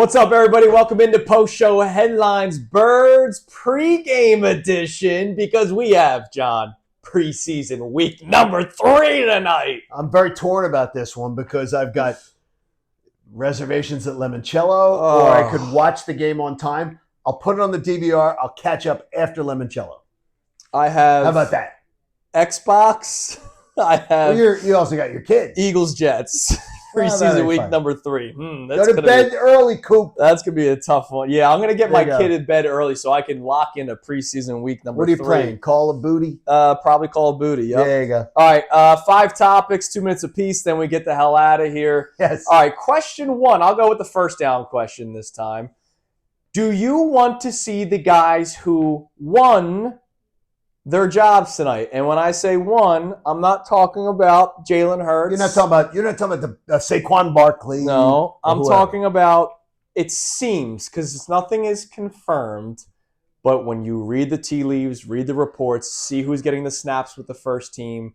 What's up, everybody? Welcome into Post-Show Headlines Birds pregame edition because we have, John, preseason week number 3 tonight. I'm very torn about this one because I've got reservations at Limoncello, or I could watch the game on time. I'll put it on the DVR. I'll catch up after Limoncello. I have... How about that? Xbox. I have... Well, you also got your kids. Eagles-Jets. Preseason week number 3. Go to bed early, Coop. That's going to be a tough one. Yeah, I'm going to get my kid in bed early so I can lock in a preseason week number 3. What are you playing? Call of Booty? Probably Call of Booty, yep. There you go. All right, 5 topics, 2 minutes apiece, then we get the hell out of here. Yes. All right, question 1. I'll go with the first down question this time. Do you want to see the guys who won their jobs tonight? And when I say won, I'm not talking about Jalen Hurts. You're not talking about the Saquon Barkley. No, I'm talking about it seems, because nothing is confirmed, but when you read the tea leaves, read the reports, see who's getting the snaps with the first team,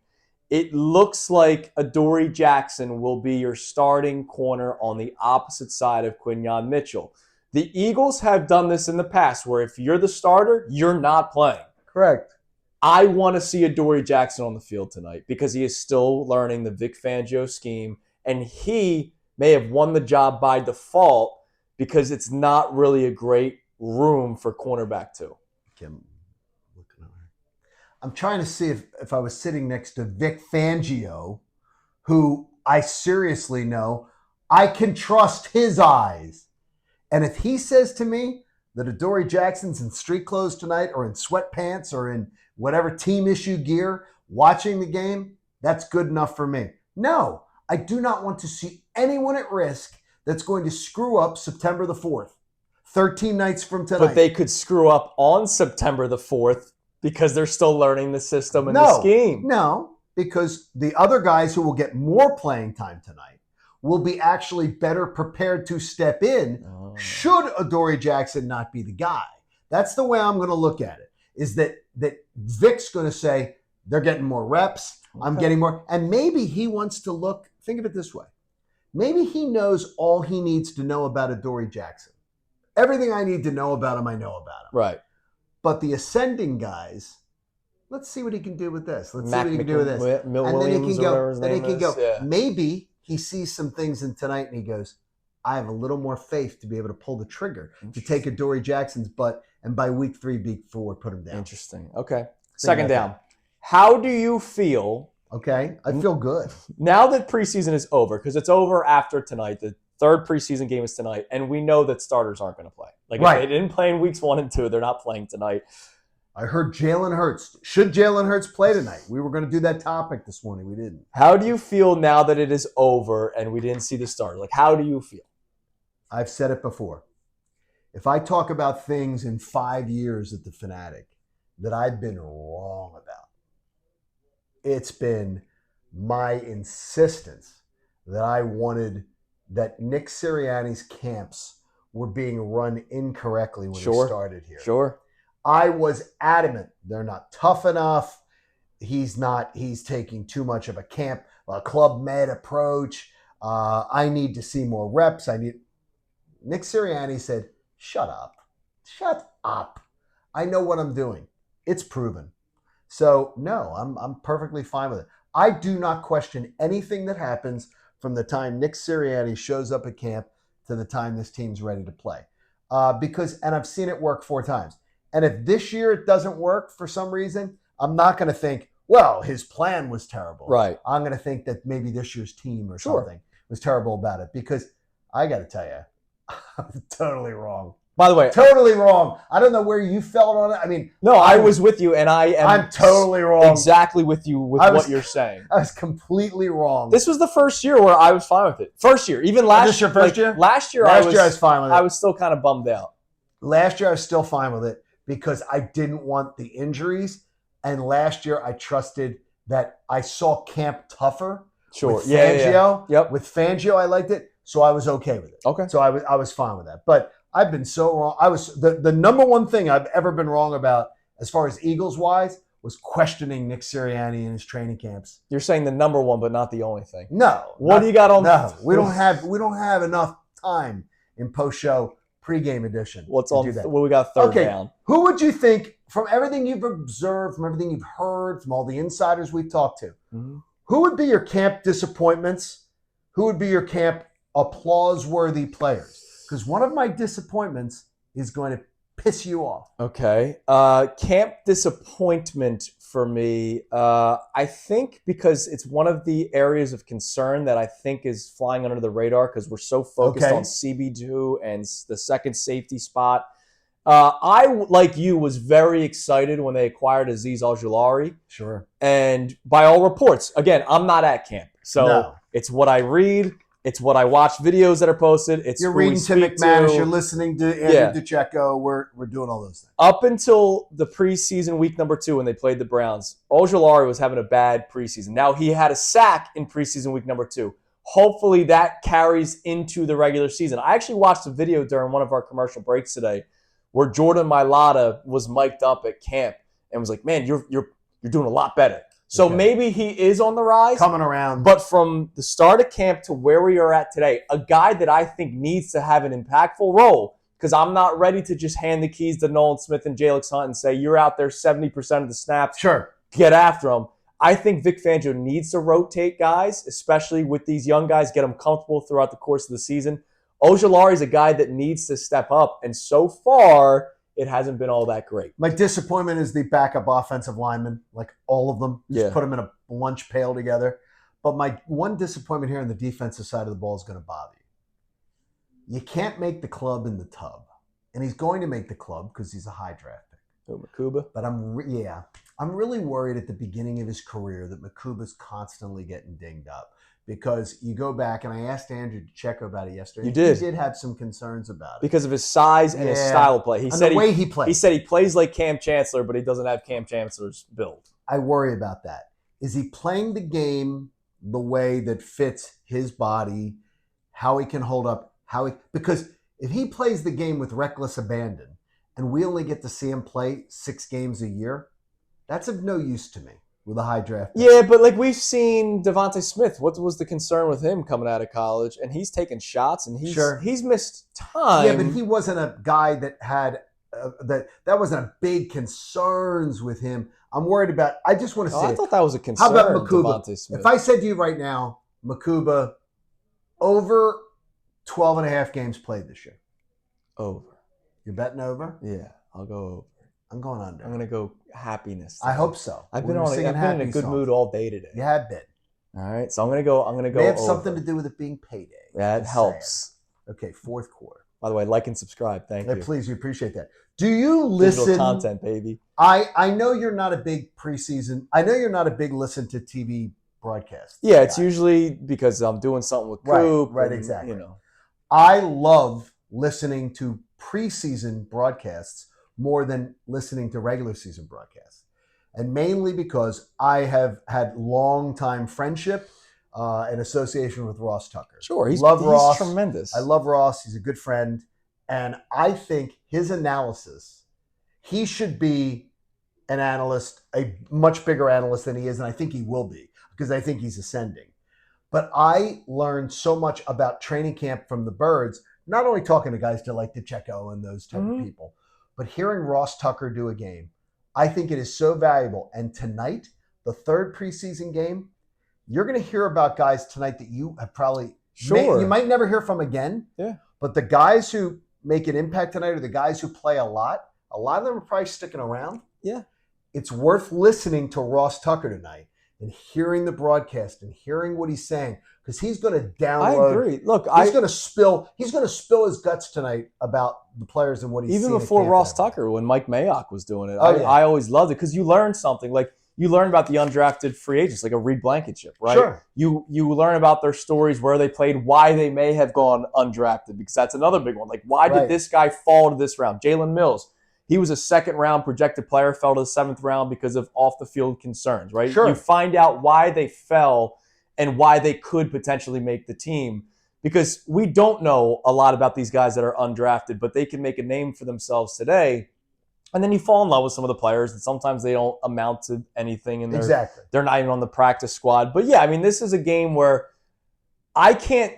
it looks like Adoree Jackson will be your starting corner on the opposite side of Quinyon Mitchell. The Eagles have done this in the past where if you're the starter, you're not playing. Correct. I want to see Adoree Jackson on the field tonight because he is still learning the Vic Fangio scheme, and he may have won the job by default because it's not really a great room for cornerback 2. I'm trying to see if I was sitting next to Vic Fangio, who I seriously know I can trust his eyes. And if he says to me that Adoree Jackson's in street clothes tonight or in sweatpants or in whatever team issue gear watching the game, that's good enough for me. No, I do not want to see anyone at risk that's going to screw up September the 4th, 13 nights from tonight. But they could screw up on September the 4th because they're still learning the system and the scheme. No, because the other guys who will get more playing time tonight will be actually better prepared to step in should Adoree Jackson not be the guy. That's the way I'm going to look at it, is that Vic's going to say, they're getting more reps, I'm getting more. And maybe he wants to look, think of it this way. Maybe he knows all he needs to know about Adoree Jackson. Everything I need to know about him, I know about him. Right. But the ascending guys, let's see what he can do with this. Let's see what he can do with this. And then he can go. Yeah. Maybe he sees some things in tonight and he goes, I have a little more faith to be able to pull the trigger, to take Adoree Jackson's butt, and by week 3, week 4, put him down. Interesting. Okay. Second down. How do you feel? Okay. I feel good. Now that preseason is over, because it's over after tonight, the 3rd preseason game is tonight, and we know that starters aren't going to play. Like, if they didn't play in weeks 1 and 2, they're not playing tonight. I heard Jalen Hurts. Should Jalen Hurts play tonight? We were going to do that topic this morning. We didn't. How do you feel now that it is over and we didn't see the starter? Like, how do you feel? I've said it before. If I talk about things in 5 years at the Fanatic that I've been wrong about, it's been my insistence that I wanted that Nick Sirianni's camps were being run incorrectly when he started here. Sure. I was adamant they're not tough enough. He's taking too much of a club med approach. I need to see more reps. Nick Sirianni said, shut up. Shut up. I know what I'm doing. It's proven. So, no, I'm perfectly fine with it. I do not question anything that happens from the time Nick Sirianni shows up at camp to the time this team's ready to play. And I've seen it work 4 times. And if this year it doesn't work for some reason, I'm not going to think, well, his plan was terrible. Right. I'm going to think that maybe this year's team or something was terrible about it, because I got to tell you, I'm totally wrong. By the way, totally wrong. I don't know where you felt on it. I mean, no, I was with you, and I'm totally wrong. Exactly with you with what you're saying. I was completely wrong. This was the first year where I was fine with it. First year, even last. This your first year? Last year, I was fine with it. I was still kind of bummed out. Last year, I was still fine with it because I didn't want the injuries, and last year I trusted that I saw camp tougher. Sure. With Fangio. Yep. With Fangio, I liked it, so I was okay with it. Okay. So I was fine with that, but. I've been so wrong. I was the number one thing I've ever been wrong about as far as Eagles wise was questioning Nick Sirianni in his training camps. You're saying the number one, but not the only thing. No. What do you got on? No, we don't have enough time in post-show pregame edition. What's to on? do that. What we got third Okay, down? who would you think, from everything you've observed, from everything you've heard, from all the insiders we've talked to, who would be your camp disappointments? Who would be your camp applause-worthy players? Because one of my disappointments is going to piss you off. Okay. Camp disappointment for me, I think because it's one of the areas of concern that I think is flying under the radar because we're so focused on CB2 and the second safety spot. I, like you, was very excited when they acquired Azeez Al-Jilari. Sure. And by all reports, again, I'm not at camp. So it's what I read. It's what I watch videos that are posted. It's you're reading Tim McManus. You're listening to Andrew DeCecco. We're doing all those things. Up until the preseason week number 2 when they played the Browns, Al-Jilari was having a bad preseason. Now he had a sack in preseason week number 2. Hopefully that carries into the regular season. I actually watched a video during one of our commercial breaks today where Jordan Mailata was mic'd up at camp and was like, "Man, you're doing a lot better." So maybe he is on the rise. Coming around. But from the start of camp to where we are at today, a guy that I think needs to have an impactful role, because I'm not ready to just hand the keys to Nolan Smith and Jalix Hunt and say, you're out there 70% of the snaps. Sure. Get after them. I think Vic Fangio needs to rotate guys, especially with these young guys, get them comfortable throughout the course of the season. Al-Jilari is a guy that needs to step up, and so far, it hasn't been all that great. My disappointment is the backup offensive linemen, like all of them. Just put them in a lunch pail together. But my one disappointment here on the defensive side of the ball is going to bother you. You can't make the club in the tub. And he's going to make the club because he's a high draft pick. Oh, Makuba? But I'm really worried at the beginning of his career that Makuba's constantly getting dinged up. Because you go back, and I asked Andrew DeCecco about it yesterday. You did. He did have some concerns about it. Because of his size and his style of play. He said the way he plays. He said he plays like Cam Chancellor, but he doesn't have Cam Chancellor's build. I worry about that. Is he playing the game the way that fits his body, how he can hold up, because if he plays the game with reckless abandon, and we only get to see him play 6 games a year, that's of no use to me. With a high draft pick. Yeah, but like we've seen Devontae Smith. What was the concern with him coming out of college? And he's taking shots, and he's missed time. Yeah, but he wasn't a guy that had that wasn't a big concerns with him. I'm worried about. I just want to say. I thought that was a concern. How about Makuba? Devontae Smith. If I said to you right now, Makuba, over 12 and a half games played this year. Over. You're betting over? Yeah, I'll go over. I'm going under. I'm going to go happiness today. I hope so. I've been in a good mood all day today. You have been. All right, so I'm going to go. May have over. something to do with it being payday. That helps. Okay, fourth quarter. By the way, like and subscribe. Thank you. Please, we appreciate that. Do you listen? Digital content, baby. I know you're not a big preseason. I know you're not a big listen to TV broadcast. Yeah, it's usually because I'm doing something with Coop. Right, exactly. I love listening to preseason broadcasts more than listening to regular season broadcasts. And mainly because I have had long-time friendship and association with Ross Tucker. Sure, he's Ross. Tremendous. I love Ross. He's a good friend. And I think his analysis, he should be an analyst, a much bigger analyst than he is, and I think he will be, because I think he's ascending. But I learned so much about training camp from the Birds, not only talking to guys like DeCecco and those type of people, but hearing Ross Tucker do a game, I think it is so valuable. And tonight, the third preseason game, you're going to hear about guys tonight that you have probably you might never hear from again. Yeah. But the guys who make an impact tonight are the guys who play a lot of them are probably sticking around. Yeah. It's worth listening to Ross Tucker tonight and hearing the broadcast and hearing what he's saying, because he's going to download. I agree. Look, he's going to spill his guts tonight about the players and what he's even seen before Ross Tucker, when Mike Mayock was doing it. Oh, I always loved it because you learn something. Like you learn about the undrafted free agents, like a Reed Blankenship, right? Sure. You learn about their stories, where they played, why they may have gone undrafted, because that's another big one. Like, why did this guy fall to this round? Jalen Mills, he was a second-round projected player, fell to the 7th round because of off-the-field concerns, right? Sure. You find out why they fell and why they could potentially make the team, because we don't know a lot about these guys that are undrafted, but they can make a name for themselves today. And then you fall in love with some of the players, and sometimes they don't amount to anything, and they're not even on the practice squad. But yeah, I mean, this is a game where I can't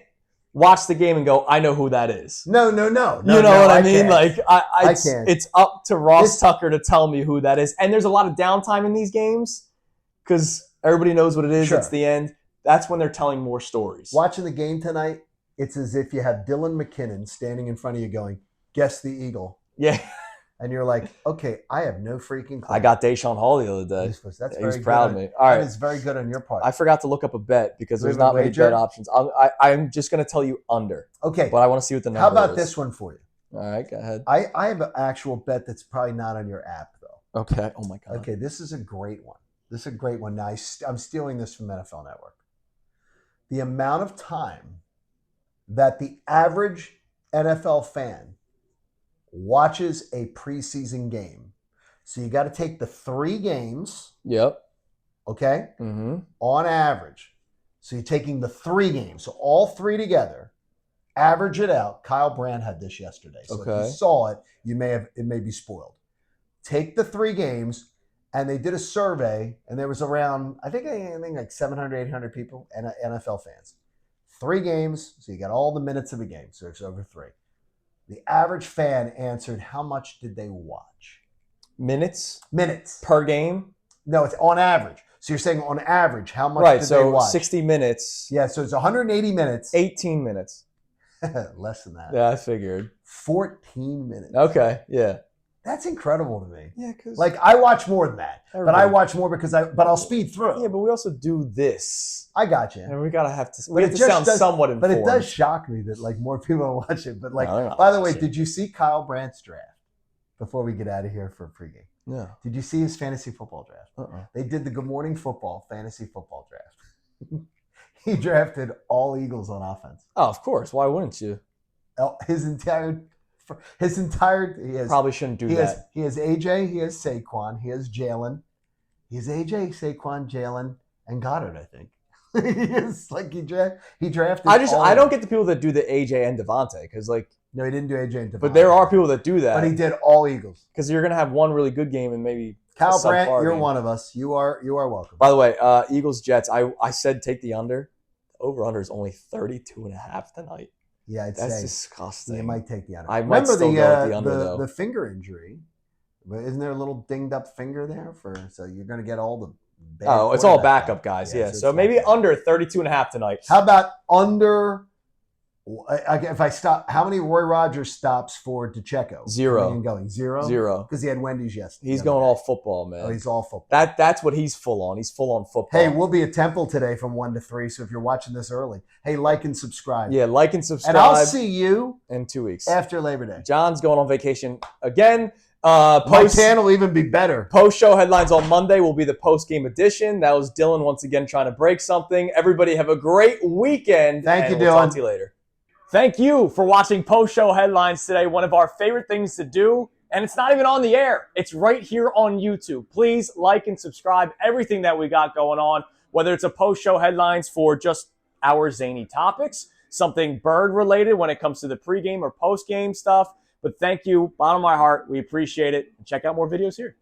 watch the game and go, I know who that is. No. You know what I mean? Can't. Like I can't. It's up to Ross Tucker to tell me who that is. And there's a lot of downtime in these games because everybody knows what it is. Sure. It's the end. That's when they're telling more stories. Watching the game tonight, it's as if you have Dylan McKinnon standing in front of you going, guess the Eagle. Yeah. And you're like, okay, I have no freaking clue. I got Deshaun Hall the other day. That's He was very proud good. of me. All right. That is very good on your part. I forgot to look up a bet because there's We have not a many wager? bet options. I'm just going to tell you under. Okay. But I want to see what the number How about is. this one for you? All right, go ahead. I have an actual bet that's probably not on your app, though. Okay. Oh, my God. Okay, this is a great one. Now, I'm stealing this from NFL Network. The amount of time that the average NFL fan watches a preseason game. So you got to take the 3 games. Yep. Okay? Mm-hmm. On average. So you're taking the 3 games. So all 3 together. Average it out. Kyle Brandt had this yesterday. So if you saw it, it may be spoiled. Take the 3 games, and they did a survey, and there was around, I think like 700, 800 people, and NFL fans. 3 games, so you got all the minutes of a game. So it's over 3. The average fan answered, how much did they watch? Minutes per game? No, it's on average. So you're saying on average, how much did they watch? 60 minutes. Yeah, so it's 180 minutes. 18 minutes. Less than that. Yeah, I figured. 14 minutes. Okay, yeah. That's incredible to me. Yeah, because like I watch more than that, but I watch more because but I'll speed through. Yeah, but we also do this. I got you. And we have to sound somewhat informed. But it does shock me that like more people watch it. But like, by the way, did you see Kyle Brandt's draft? Before we get out of here for pregame. No. Did you see his fantasy football draft? They did the Good Morning Football fantasy football draft. He drafted all Eagles on offense. Oh, of course. Why wouldn't you? His entire he has probably shouldn't do that. He has AJ, he has Saquon, he has Jalen. He has AJ, Saquon, Jalen, and Goddard, I think. he drafted. I don't get the people that do the AJ and Devontae because no, he didn't do AJ and Devontae. But there are people that do that. But he did all Eagles because you're gonna have one really good game and maybe Kyle Brandt. You're one of us. You are welcome. By the way, Eagles Jets. I said take the under. Over under is only 32.5 tonight. Yeah, that's disgusting. You might take the under. I might still go with the under though. The finger injury. But isn't there a little dinged up finger there so you're going to get all the bad it's all backup guys. Yeah. So maybe under 32.5 tonight. How about under if I stop, how many Roy Rogers stops for DeCecco? 0. Going 0? 0. Because he had Wendy's yesterday. He's going all football, man. Oh, he's all football. That's what he's full on. He's full on football. Hey, we'll be at Temple today from 1 to 3. So if you're watching this early, hey, like and subscribe. Yeah, like and subscribe. And I'll see you in 2 weeks after Labor Day. John's going on vacation again. My tan will even be better. Post-show headlines on Monday will be the post-game edition. That was Dylan once again trying to break something. Everybody have a great weekend. Thank you, Dylan. We'll talk to you later. Thank you for watching post-show headlines today. One of our favorite things to do, and it's not even on the air. It's right here on YouTube. Please like and subscribe everything that we got going on, whether it's a post-show headlines for just our zany topics, something bird-related when it comes to the pregame or post-game stuff. But thank you, bottom of my heart. We appreciate it. And check out more videos here.